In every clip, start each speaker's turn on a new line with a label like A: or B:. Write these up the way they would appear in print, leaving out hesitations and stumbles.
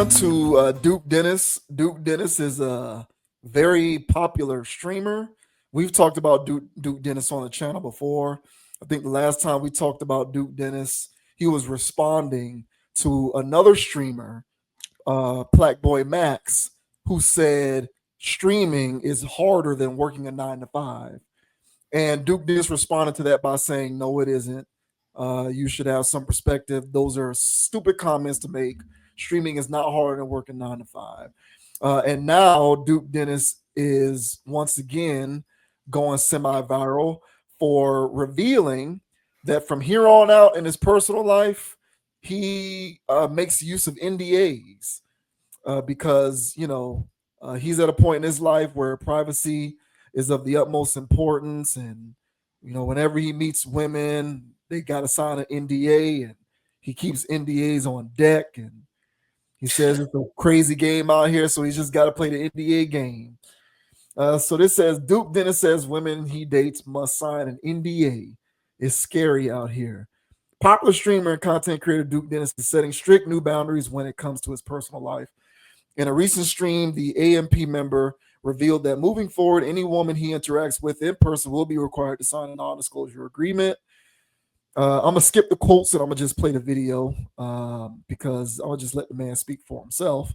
A: on to Duke Dennis. Duke Dennis is a very popular streamer. We've talked about Duke Dennis on the channel before. I think the last time we talked about Duke Dennis, he was responding to another streamer, Black Boy Max, who said streaming is harder than working a 9 to 5. And Duke Dennis responded to that by saying, "No, it isn't. You should have some perspective. Those are stupid comments to make. Streaming is not harder than working 9 to 5." And now Duke Dennis is once again going semi-viral for revealing that from here on out in his personal life, he makes use of NDAs because he's at a point in his life where privacy is of the utmost importance, and whenever he meets women, they got to sign an NDA, and he keeps NDAs on deck, and he says it's a crazy game out here, so he's just got to play the NDA game. So this says Duke Dennis says women he dates must sign an NDA. It's scary out here. Popular streamer and content creator Duke Dennis is setting strict new boundaries when it comes to his personal life. In a recent stream, the AMP member revealed that moving forward, any woman he interacts with in person will be required to sign a non-disclosure agreement. I'm going to skip the quotes and I'm going to just play the video because I'll just let the man speak for himself.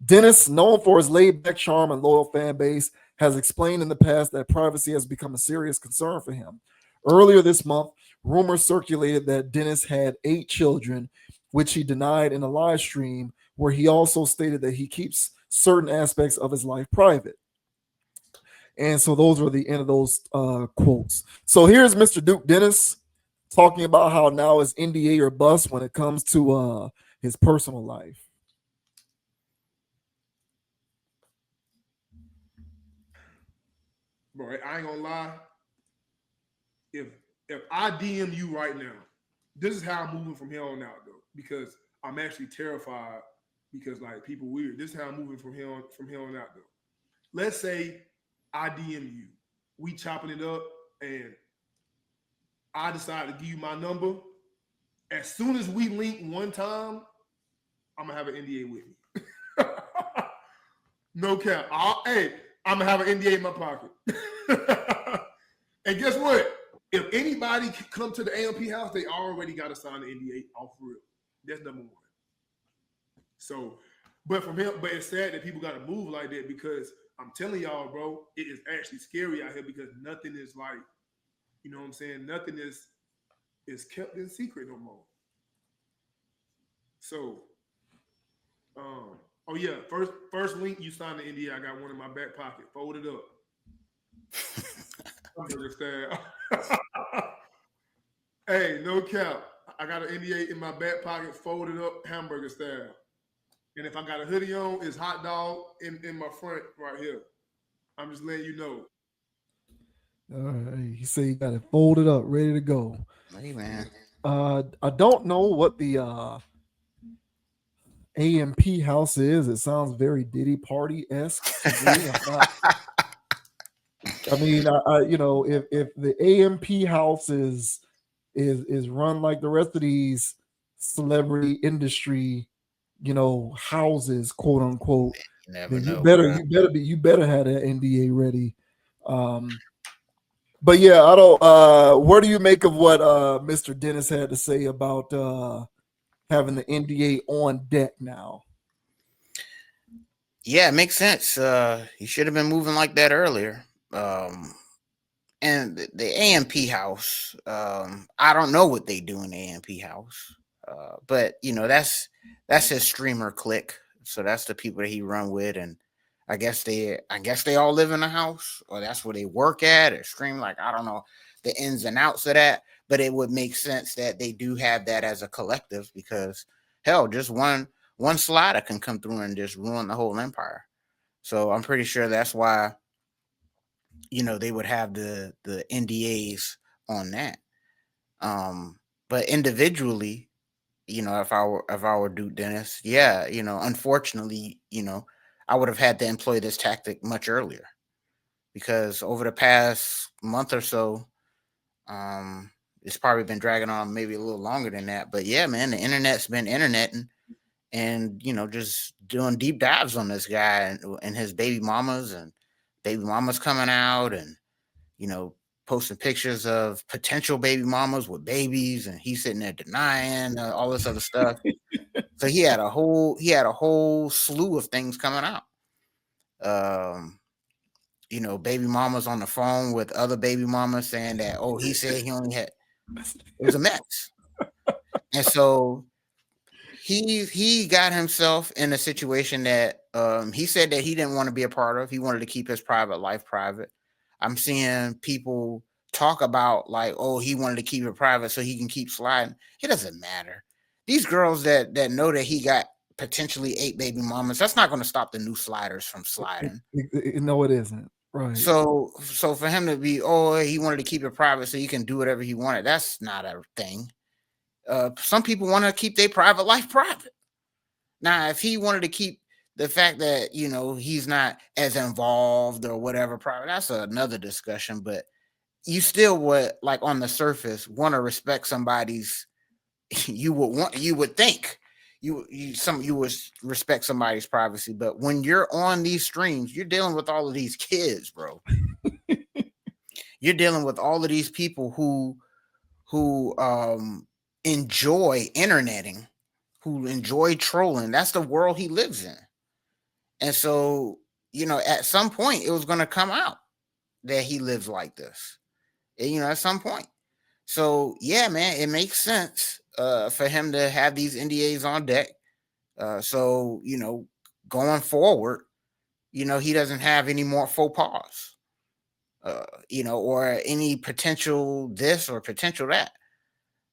A: Dennis, known for his laid-back charm and loyal fan base, has explained in the past that privacy has become a serious concern for him. Earlier this month, rumors circulated that Dennis had 8 children, which he denied in a live stream where he also stated that he keeps certain aspects of his life private. And so those are the end of those quotes. So here's Mr. Duke Dennis talking about how now is NDA or bust when it comes to his personal life.
B: Bro, I ain't gonna lie. If I DM you right now, this is how I'm moving from here on out though, because I'm actually terrified because like people weird. This is how I'm moving from here on out though. Let's say I DM you, we chopping it up, and I decide to give you my number. As soon as we link one time, I'm gonna have an NDA with me. No cap. I'm gonna have an NDA in my pocket. And guess what? If anybody come to the AMP house, they already got to sign the NDA off real. That's number one. So, but it's sad that people got to move like that because I'm telling y'all, bro, it is actually scary out here because nothing is like, you know what I'm saying? Nothing is kept in secret no more. So, oh yeah, first link you sign the NDA. I got one in my back pocket, folded up. Hey, no cap. I got an NDA in my back pocket, folded up, hamburger style. And if I got a hoodie on, it's hot dog in my front right here. I'm just letting you know.
A: All right, he said he got it folded up, ready to go.
C: Hey man.
A: I don't know what the AMP house is. It sounds very Diddy Party esque to me. If the AMP house is run like the rest of these celebrity industry, houses, quote unquote, then you better have that NDA ready. But yeah, I don't. What do you make of what Mr. Dennis had to say about having the NDA on deck now?
C: Yeah, it makes sense. He should have been moving like that earlier. And the AMP house, I don't know what they do in the AMP house, but that's his streamer clique. So that's the people that he run with, and I guess they all live in a house, or that's where they work at, or stream. Like I don't know the ins and outs of that, but it would make sense that they do have that as a collective because hell, just one slider can come through and just ruin the whole empire. So I'm pretty sure that's why they would have the NDAs on that. But individually, if I were Duke Dennis, yeah, unfortunately, I would have had to employ this tactic much earlier because over the past month or so, it's probably been dragging on maybe a little longer than that. But yeah, man, the internet's been interneting, and just doing deep dives on this guy and his baby mamas coming out, and you know posting pictures of potential baby mamas with babies, and he's sitting there denying all this other stuff. So he had a whole slew of things coming out. Um, baby mamas on the phone with other baby mamas saying that, oh, he said he only had. It was a mess, and so he got himself in a situation that he said that he didn't want to be a part of. He wanted to keep his private life private. I'm seeing people talk about like, oh, he wanted to keep it private so he can keep sliding. It doesn't matter. These girls that know that he got potentially 8 baby mamas, that's not going to stop the new sliders from sliding.
A: No, it isn't. Right.
C: So for him to be, oh, he wanted to keep it private so he can do whatever he wanted, that's not a thing. Some people want to keep their private life private. Now, if he wanted to keep the fact that he's not as involved or whatever private, that's another discussion. But you still would, like, on the surface, want to respect somebody's. You would think you would respect somebody's privacy, but when you're on these streams, you're dealing with all of these kids, bro. You're dealing with all of these people who enjoy interneting, who enjoy trolling. That's the world he lives in. And so, at some point it was going to come out that he lives like this, at some point. So yeah, man, it makes sense for him to have these NDAs on deck. So, going forward, he doesn't have any more faux pas, or any potential this or potential that,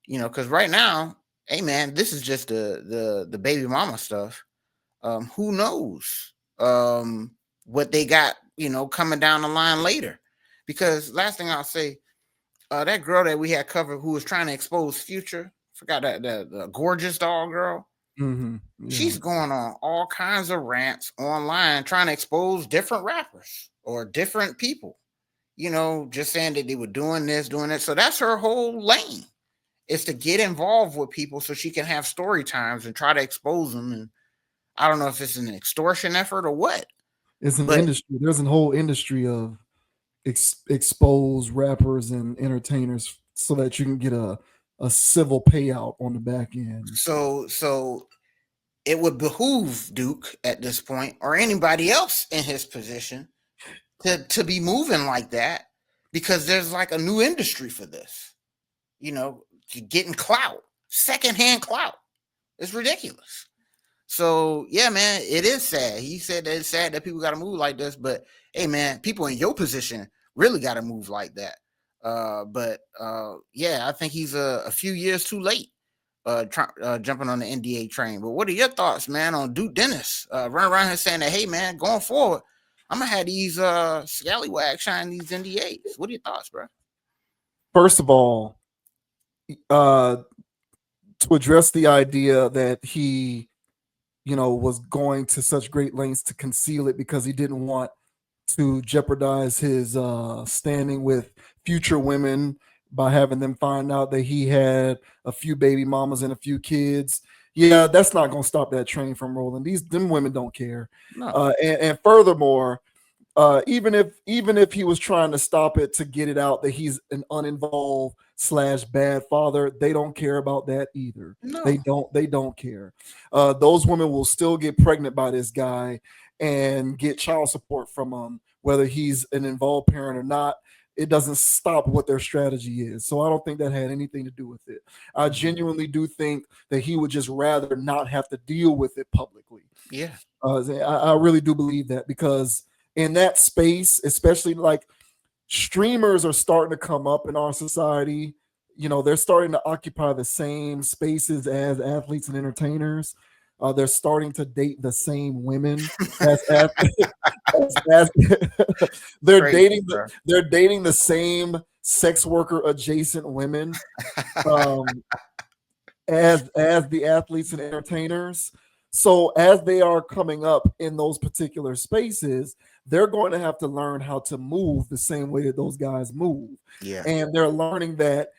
C: because right now, hey man, this is just the baby mama stuff. Who knows what they got, coming down the line later? Because last thing I'll say, that girl that we had covered who was trying to expose Future, forgot that the gorgeous doll girl.
A: Mm-hmm. Yeah.
C: She's going on all kinds of rants online trying to expose different rappers or different people. Just saying that they were doing this, doing that. So that's her whole lane, is to get involved with people so she can have story times and try to expose them. And I don't know if it's an extortion effort or what.
A: It's an industry. There's a whole industry of expose rappers and entertainers so that you can get a civil payout on the back end.
C: So it would behoove Duke at this point, or anybody else in his position, to be moving like that, because there's like a new industry for this. Getting clout, secondhand clout. It's ridiculous. So yeah, man, it is sad. He said that it's sad that people got to move like this, but hey, man, people in your position really got to move like that. But yeah, I think he's a few years too late jumping on the NDA train. But what are your thoughts, man, on Duke Dennis running around here saying that, hey, man, going forward, I'm gonna have these scallywags sign these NDAs? What are your thoughts, bro?
A: First of all, to address the idea that he was going to such great lengths to conceal it because he didn't want to jeopardize his standing with future women by having them find out that he had a few baby mamas and a few kids. Yeah, that's not going to stop that train from rolling. Them women don't care.
C: No.
A: And furthermore, even if he was trying to stop it to get it out that he's an uninvolved / bad father, they don't care about that either.
C: No.
A: They don't care. Those women will still get pregnant by this guy and get child support from him, whether he's an involved parent or not. It doesn't stop what their strategy is. So I don't think that had anything to do with it. I genuinely do think that he would just rather not have to deal with it publicly.
C: Yeah.
A: I really do believe that, because in that space, especially like streamers are starting to come up in our society. They're starting to occupy the same spaces as athletes and entertainers. They're starting to date the same women as they're dating the same sex worker adjacent women as the athletes and entertainers. So as they are coming up in those particular spaces, they're going to have to learn how to move the same way that those guys move.
C: Yeah.
A: And they're learning that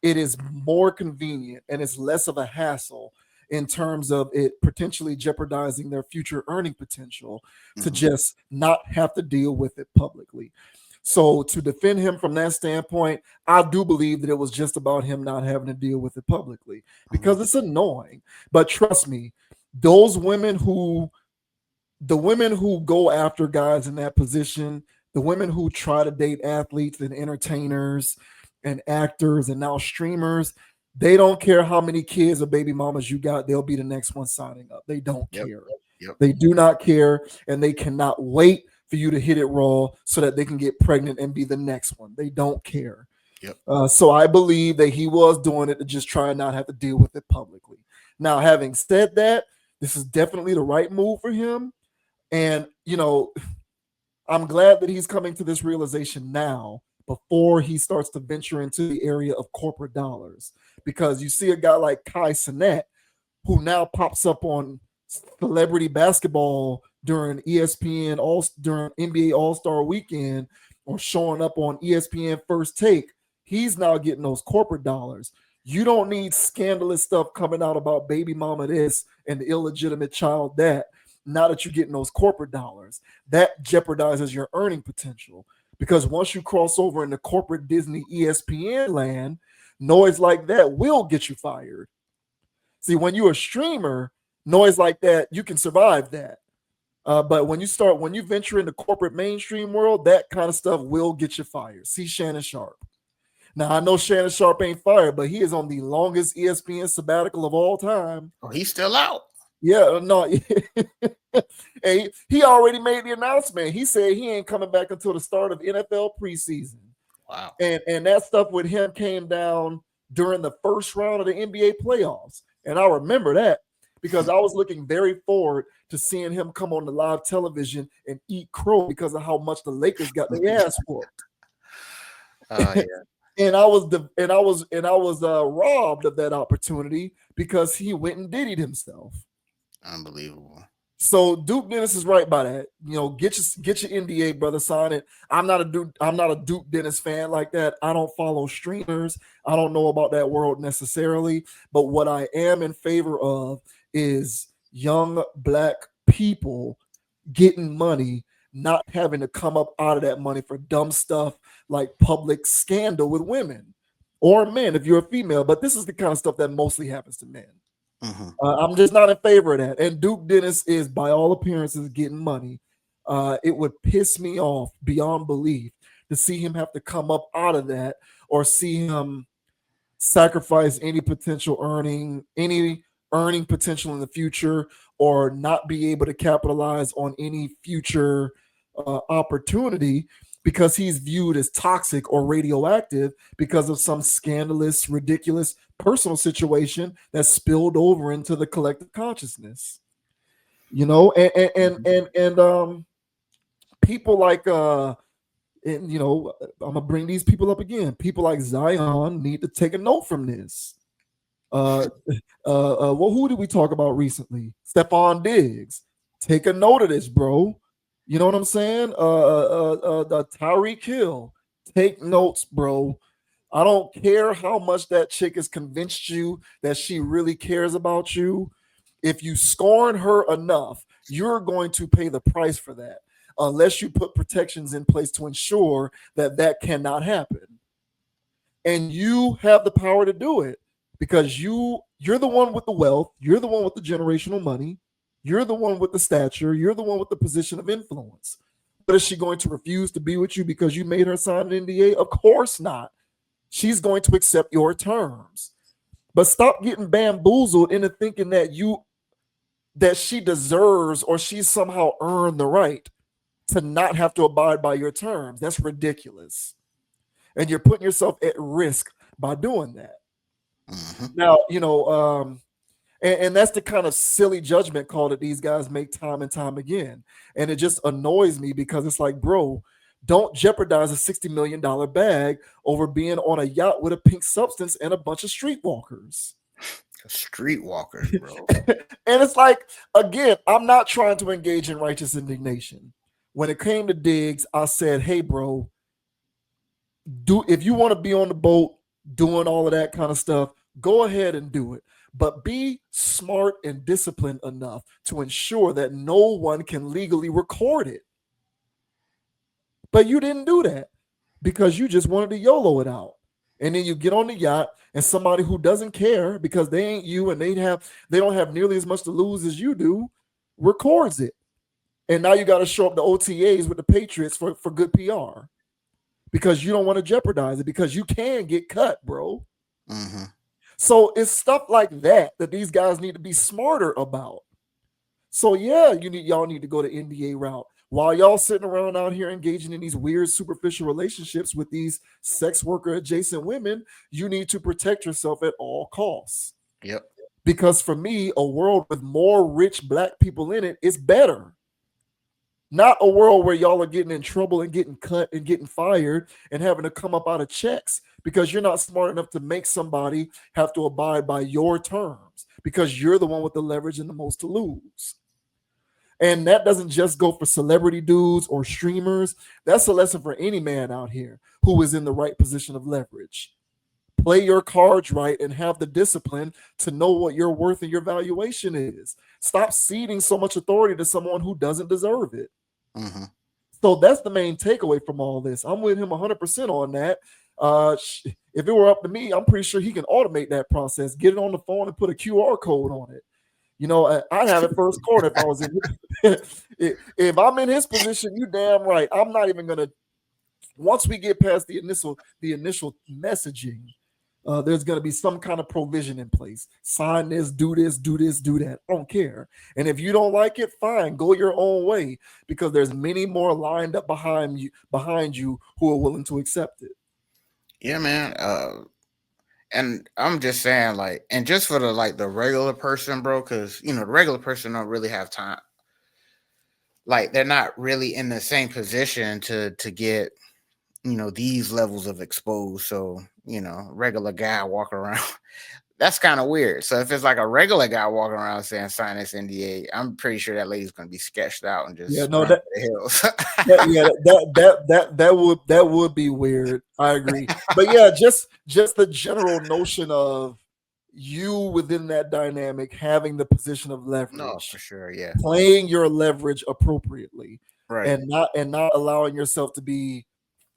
A: it is more convenient and it's less of a hassle in terms of it potentially jeopardizing their future earning potential to
C: Mhm.
A: just not have to deal with it publicly. So to defend him from that standpoint, I do believe that it was just about him not having to deal with it publicly
C: Mhm.
A: because it's annoying. But trust me, those the women who go after guys in that position, the women who try to date athletes and entertainers and actors and now streamers, they don't care how many kids or baby mamas you got, they'll be the next one signing up. They don't
C: Yep.
A: care.
C: Yep.
A: They do not care, and they cannot wait for you to hit it raw so that they can get pregnant and be the next one. They don't care.
C: Yep.
A: So I believe that he was doing it to just try and not have to deal with it publicly. Now, having said that, this is definitely the right move for him. And, I'm glad that he's coming to this realization now before he starts to venture into the area of corporate dollars. Because you see a guy like Kai Cenat, who now pops up on celebrity basketball during ESPN during NBA All-Star weekend or showing up on ESPN First Take. He's now getting those corporate dollars. You don't need scandalous stuff coming out about baby mama this and the illegitimate child that. Now that you're getting those corporate dollars, that jeopardizes your earning potential. Because once you cross over into corporate Disney ESPN land, noise like that will get you fired. See, when you're a streamer, noise like that, you can survive that. But when you venture into corporate mainstream world, that kind of stuff will get you fired. See Shannon Sharp. Now, I know Shannon Sharp ain't fired, but he is on the longest ESPN sabbatical of all time.
C: Oh, he's still out.
A: Yeah, no. And he already made the announcement. He said he ain't coming back until the start of NFL preseason.
C: Wow.
A: And that stuff with him came down during the first round of the NBA playoffs. And I remember that because I was looking very forward to seeing him come on the live television and eat crow because of how much the Lakers got their ass whooped.
C: Yeah.
A: And I was robbed of that opportunity because he went and diddied himself.
C: Unbelievable.
A: So Duke Dennis is right by that. Get your NDA, brother. Sign it. I'm not a Duke Dennis fan like that. I don't follow streamers. I don't know about that world necessarily. But what I am in favor of is young black people getting money, not having to come up out of that money for dumb stuff like public scandal with women or men if you're a female. But this is the kind of stuff that mostly happens to men.
C: Mm-hmm.
A: I'm just not in favor of that. And Duke Dennis is, by all appearances, getting money. It would piss me off beyond belief to see him have to come up out of that or see him sacrifice any earning potential in the future, or not be able to capitalize on any future opportunity because he's viewed as toxic or radioactive because of some scandalous, ridiculous personal situation that spilled over into the collective consciousness. And people like I'm gonna bring these people up again. People like Zion need to take a note from this. Uh, well, who did we talk about recently? Stephon Diggs. Take a note of this, bro. You know what I'm saying? Tyreek Hill. Take notes, bro. I don't care how much that chick has convinced you that she really cares about you. If you scorn her enough, you're going to pay the price for that, unless you put protections in place to ensure that that cannot happen. And you have the power to do it because you're the one with the wealth, you're the one with the generational money, you're the one with the stature, you're the one with the position of influence. But is she going to refuse to be with you because you made her sign an NDA? Of course not. She's going to accept your terms. But stop getting bamboozled into thinking that she deserves or she somehow earned the right to not have to abide by your terms. That's ridiculous. And you're putting yourself at risk by doing that.
C: Mm-hmm.
A: Now, and that's the kind of silly judgment call that these guys make time and time again. And it just annoys me because it's like, bro, don't jeopardize a $60 million bag over being on a yacht with a pink substance and a bunch of streetwalkers.
C: Streetwalkers, bro.
A: And it's like, again, I'm not trying to engage in righteous indignation. When it came to Diggs, I said, hey, bro, if you want to be on the boat doing all of that kind of stuff, go ahead and do it. But be smart and disciplined enough to ensure that no one can legally record it. But you didn't do that because you just wanted to YOLO it out. And then you get on the yacht and somebody who doesn't care because they ain't you and they don't have nearly as much to lose as you do records it. And now you got to show up to OTAs with the Patriots for good PR because you don't want to jeopardize it because you can get cut, bro.
C: Mm-hmm.
A: So it's stuff like that these guys need to be smarter about. So yeah, y'all need to go the NDA route. While y'all sitting around out here engaging in these weird superficial relationships with these sex worker adjacent women, you need to protect yourself at all costs.
C: Yep.
A: Because for me, a world with more rich black people in it is better. Not a world where y'all are getting in trouble and getting cut and getting fired and having to come up out of checks because you're not smart enough to make somebody have to abide by your terms because you're the one with the leverage and the most to lose. And that doesn't just go for celebrity dudes or streamers. That's a lesson for any man out here who is in the right position of leverage. Play your cards right and have the discipline to know what your worth and your valuation is. Stop ceding so much authority to someone who doesn't deserve it.
C: Mm-hmm.
A: So that's the main takeaway from all this. I'm with him 100% on that. If it were up to me, I'm pretty sure he can automate that process, get it on the phone and put a QR code on it. I'd have it first quarter if I was in. If I'm in his position, you damn right. I'm not even gonna. Once we get past the initial messaging, there's going to be some kind of provision in place. Sign this, do this, do this, do that. I don't care. And if you don't like it, fine, go your own way because there's many more lined up behind you who are willing to accept it.
C: Yeah, man. And I'm just saying, like, and just for the regular person, bro, because the regular person don't really have time. Like, they're not really in the same position to get these levels of exposed. So regular guy walking around. That's kind of weird. So if it's like a regular guy walking around saying sign this NDA, I'm pretty sure that lady's gonna be sketched out and just run for the hills.
A: That would be weird. I agree. But yeah, just the general notion of you within that dynamic having the position of leverage.
C: No, for sure, yeah.
A: Playing your leverage appropriately.
C: Right.
A: And not allowing yourself to be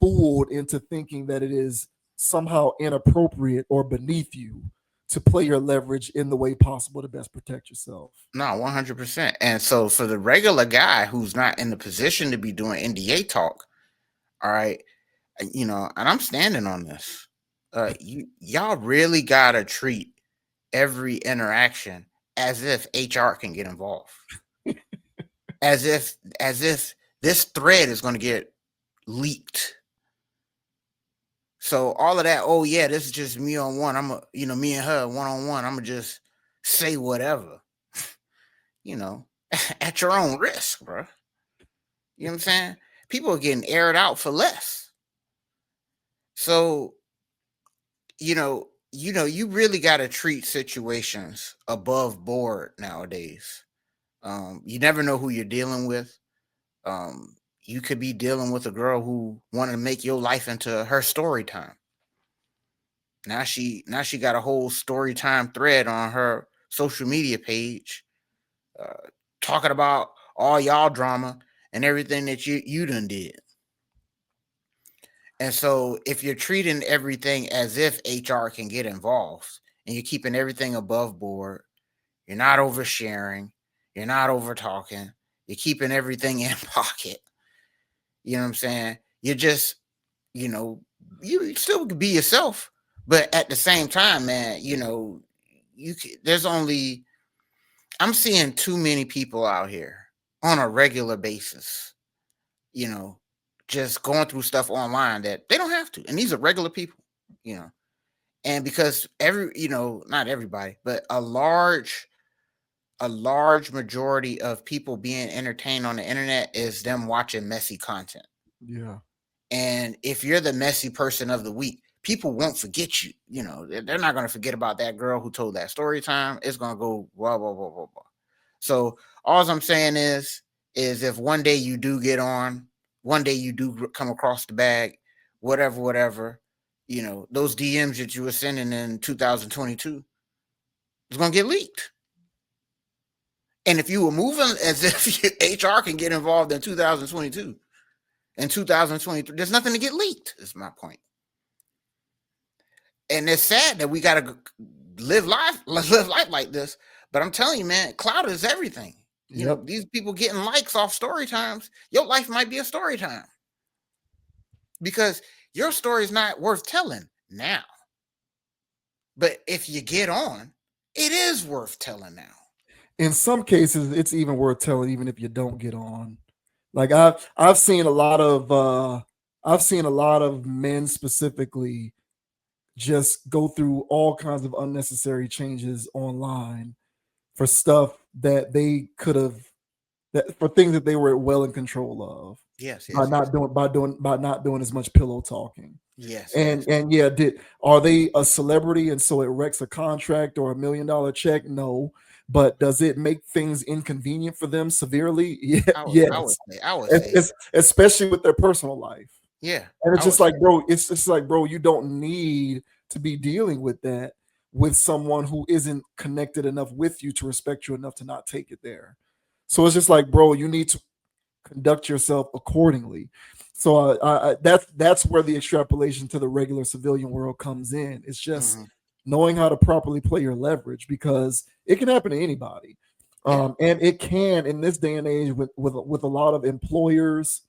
A: fooled into thinking that it is somehow inappropriate or beneath you to play your leverage in the way possible to best protect yourself.
C: No, 100%. And so for the regular guy who's not in the position to be doing NDA talk, all right, and I'm standing on this. Y'all really gotta treat every interaction as if HR can get involved. as if this thread is gonna get leaked. So all of that, oh yeah, this is just me on one. Me and her one-on-one. I'm gonna just say whatever. At your own risk, bro. You know what I'm saying? People are getting aired out for less. So, you really got to treat situations above board nowadays. You never know who you're dealing with. You could be dealing with a girl who wanted to make your life into her story time. Now she got a whole story time thread on her social media page, talking about all y'all drama and everything that you done did. And so if you're treating everything as if HR can get involved and you're keeping everything above board, you're not oversharing, you're not over talking, you're keeping everything in pocket. You know what I'm saying? You're just, you still be yourself, but at the same time, man, I'm seeing too many people out here on a regular basis, just going through stuff online that they don't have to. And these are regular people, and because not everybody, but a large majority of people being entertained on the internet is them watching messy content.
A: Yeah.
C: And if you're the messy person of the week, people won't forget you. They're not going to forget about that girl who told that story time. It's going to go blah, blah, blah, blah, blah. So all I'm saying is if one day you do get on, one day you do come across the bag, whatever, those DMs that you were sending in 2022 is going to get leaked. And if you were moving as if HR can get involved in 2022 and 2023, there's nothing to get leaked, is my point. And it's sad that we got to live life like this. But I'm telling you, man, clout is everything. These people getting likes off story times, your life might be a story time. Because your story is not worth telling now. But if you get on, it is worth telling now.
A: In some cases, it's even worth telling, even if you don't get on. Like I've seen a lot of men specifically just go through all kinds of unnecessary changes online for stuff that they could have, that for things that they were well in control of.
C: Yes,
A: by not doing as much pillow talking.
C: Yes.
A: And yeah, are they a celebrity and so it wrecks a contract or $1 million check? No. But does it make things inconvenient for them severely? Yeah, yes.
C: I would say.
A: Especially with their personal life.
C: Yeah.
A: And it's just like, bro, you don't need to be dealing with that with someone who isn't connected enough with you to respect you enough to not take it there. So it's just like, bro, you need to conduct yourself accordingly. So that's where the extrapolation to the regular civilian world comes in. It's just knowing how to properly play your leverage, because it can happen to anybody. And it can, in this day and age, with a lot of employers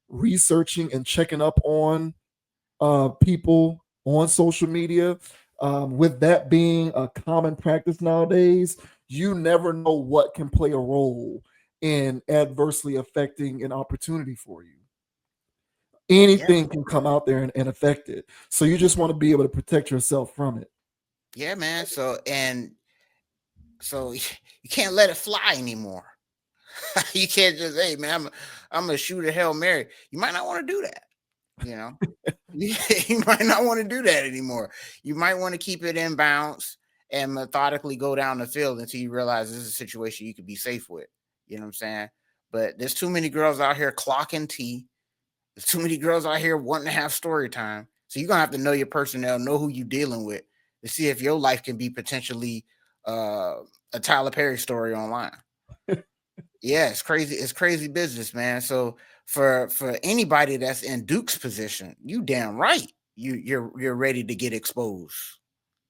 A: researching and checking up on people on social media. With that being a common practice nowadays, you never know what can play a role in adversely affecting an opportunity for you. Anything can come out there and affect it. So you just want to be able to protect yourself from it.
C: Yeah, man. So you can't let it fly anymore. You can't just, hey, man, I'm gonna shoot a Hail Mary. You might not want to do that. You might not want to do that anymore. You might want to keep it in bounds and methodically go down the field until you realize this is a situation you could be safe with. You know what I'm saying? But there's too many girls out here clocking tea. There's too many girls out here wanting to have story time. So you're going to have to know your personnel, know who you're dealing with to see if your life can be potentially a Tyler Perry story online. Yeah, it's crazy. It's crazy business, man. So for anybody that's in Duke's position, you damn right. You're ready to get exposed.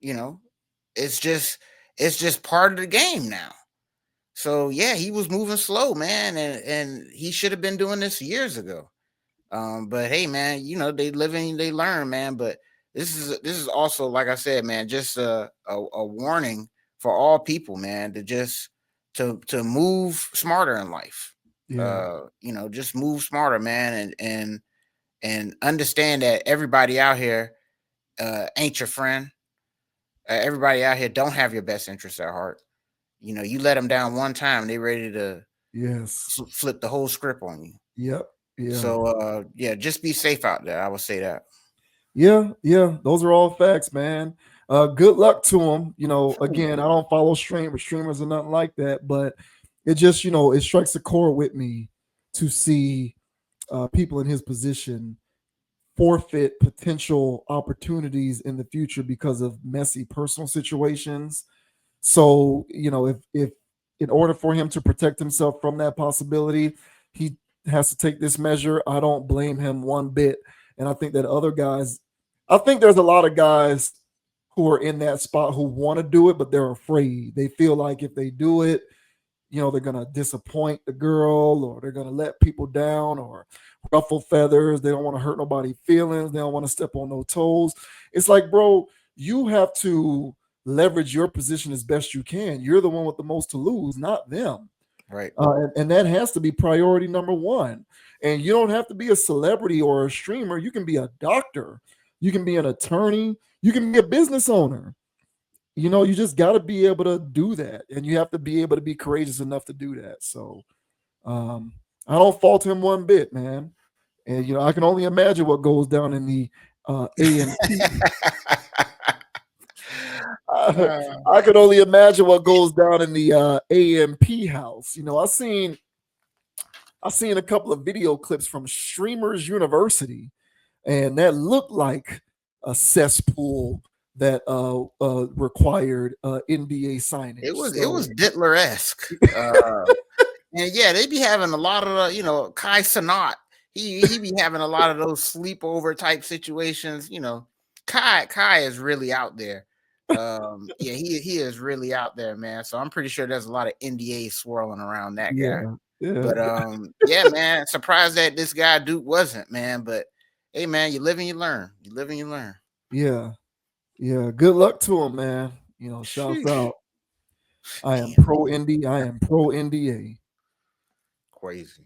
C: It's just part of the game now. So yeah, he was moving slow, man, and he should have been doing this years ago. But hey, man, they live and they learn, man. But this is also, like I said, man, just a warning for all people, man, to move smarter in life.
A: Yeah.
C: Just move smarter, man, and understand that everybody out here ain't your friend. Everybody out here don't have your best interests at heart. You let them down one time, they ready to flip the whole script on you.
A: Yep. Yeah.
C: So just be safe out there. I would say that.
A: Yeah. Those are all facts, man. Good luck to them. Again, I don't follow streamers or nothing like that, but it just, it strikes a chord with me to see people in his position forfeit potential opportunities in the future because of messy personal situations. So, if in order for him to protect himself from that possibility, he has to take this measure, I don't blame him one bit. And I think that I think there's a lot of guys who are in that spot who want to do it, but they're afraid. They feel like if they do it, they're going to disappoint the girl, or they're going to let people down, or ruffle feathers. They don't want to hurt nobody's feelings. They don't want to step on no toes. It's like, bro, you have to leverage your position as best you can. You're the one with the most to lose, not them.
C: Right.
A: And that has to be priority number one. And you don't have to be a celebrity or a streamer. You can be a doctor. You can be an attorney. You can be a business owner. You just got to be able to do that. And you have to be able to be courageous enough to do that. So I don't fault him one bit, man. And, I can only imagine what goes down in the AMP. I could only imagine what goes down in the AMP house. I seen a couple of video clips from Streamers University, and that looked like a cesspool that required NDA signage.
C: It was
A: So
C: Dittler esque. And yeah, they be having a lot of Kai Sanat. He be having a lot of those sleepover type situations. Kai is really out there. Yeah, he is really out there, man. So I'm pretty sure there's a lot of NDAs swirling around that guy.
A: yeah, yeah,
C: But yeah, man, surprised that this guy Duke wasn't, man. But hey, man, you live and you learn. You live and you learn.
A: yeah, yeah. Good luck to him, man. Shouts
C: Sheesh.
A: out. I am
C: Damn,
A: pro ND. I am pro NDA.
C: crazy.